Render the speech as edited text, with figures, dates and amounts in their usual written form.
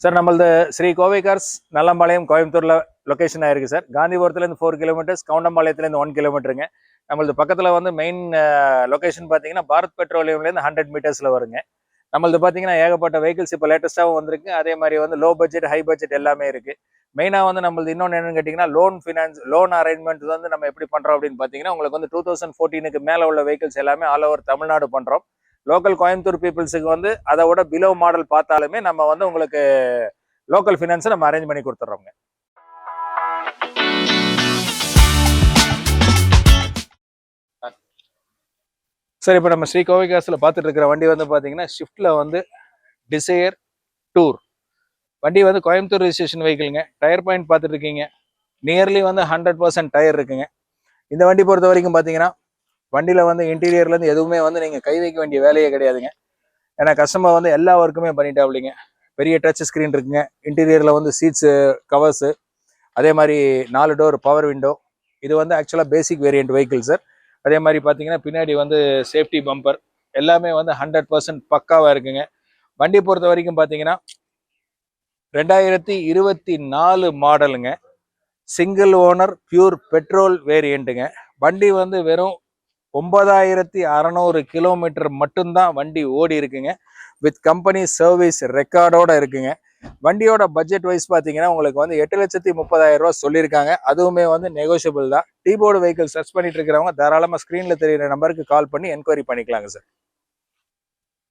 Sir நம்மளது Sri Kovai cars Nallampalayam கோயம்புத்தூர்ல location ஆயிருக்கு சார். காந்திபுரத்துலேருந்து 4 கிலோமீட்டர்ஸ், கவுண்டம்பாளையத்துலேருந்து 1 கிலோமீட்டருங்க. நம்மளது பக்கத்தில் வந்து மெயின் லொகேஷன் பார்த்தீங்கன்னா பாரத் பெட்ரோலியம்லேருந்து 100 மீட்டர்ஸில் வருங்க. நம்மளது பார்த்தீங்கன்னா ஏகப்பட்ட வெஹிக்கிள்ஸ் இப்போ லேட்டஸ்ட்டாகவும் வந்திருக்கு. அதே மாதிரி வந்து லோ பட்ஜெட் ஹை பட்ஜெட் எல்லாமே இருக்குது. மெயினாக வந்து நம்மளது இன்னொன்று என்னன்னு கேட்டிங்கன்னா லோன் அரேஞ்ச்மெண்ட் வந்து நம்ம எப்படி பண்ணுறோம் அப்படின்னு பார்த்தீங்கன்னா உங்களுக்கு வந்து 2014க்கு மேலே உள்ள வெஹிக்கிள்ஸ் எல்லாமே ஆல் ஓவர் தமிழ்நாடு பண்ணுறோம். லோக்கல் கோயம்புத்தூர் பீப்புள்ஸுக்கு வந்து அதை விட பிலோ மாடல் பார்த்தாலுமே நம்ம வந்து உங்களுக்கு லோக்கல் ஃபினான்ஸை நம்ம அரேஞ்ச் பண்ணி கொடுத்துட்றோங்க. சார் இப்போ நம்ம ஸ்ரீ கோவை காசில் பார்த்துட்டு இருக்கிற வண்டி வந்து பார்த்தீங்கன்னா ஷிஃப்ட்டில் வந்து டிசையர் டூர் வண்டி வந்து கோயம்புத்தூர் ரெஜிஸ்ட்ரேஷன் வெஹிக்கிளுங்க. டயர் பாயிண்ட் பார்த்துட்டு இருக்கீங்க, நியர்லி வந்து 100% டயர் இருக்குங்க. இந்த வண்டி பொறுத்த வரைக்கும் பார்த்தீங்கன்னா வண்டியில் வந்து இன்டீரியர்லேருந்து எதுவுமே வந்து நீங்கள் கை வைக்க வேண்டிய வேலையே கிடையாதுங்க. ஏன்னா கஸ்டமர் வந்து எல்லா ஒர்க்குமே பண்ணிட்டாப்லிங்க. பெரிய டச் ஸ்க்ரீன் இருக்குங்க. இன்டீரியரில் வந்து சீட்ஸு கவர்ஸு, அதே மாதிரி 4 டோர் பவர் விண்டோ. இது வந்து ஆக்சுவலாக பேசிக் வேரியன்ட் வெஹிக்கிள் சார். அதே மாதிரி பார்த்தீங்கன்னா பின்னாடி வந்து சேஃப்டி பம்பர் எல்லாமே வந்து 100% பக்காவாக இருக்குங்க. வண்டி பொறுத்த வரைக்கும் பார்த்தீங்கன்னா 2024 மாடலுங்க. சிங்கிள் ஓனர் பியூர் பெட்ரோல் வேரியண்ட்டுங்க. வண்டி வந்து வெறும் 9600 கிலோமீட்டர் மட்டும்தான் வண்டி ஓடி இருக்குங்க. வித் கம்பெனி சர்வீஸ் ரெக்கார்டோட இருக்குங்க. வண்டியோட பட்ஜெட் வைஸ் பார்த்தீங்கன்னா உங்களுக்கு வந்து 8,30,000 ரூபா சொல்லியிருக்காங்க. அதுவுமே வந்து நெகோஷியபிள் தான். டீபோர்டு வெஹிக்கிள் சர்ச் பண்ணிட்டு இருக்கிறவங்க தாராளமாக ஸ்க்ரீனில் தெரியுற நம்பருக்கு கால் பண்ணி என்கொயரி பண்ணிக்கலாங்க சார்.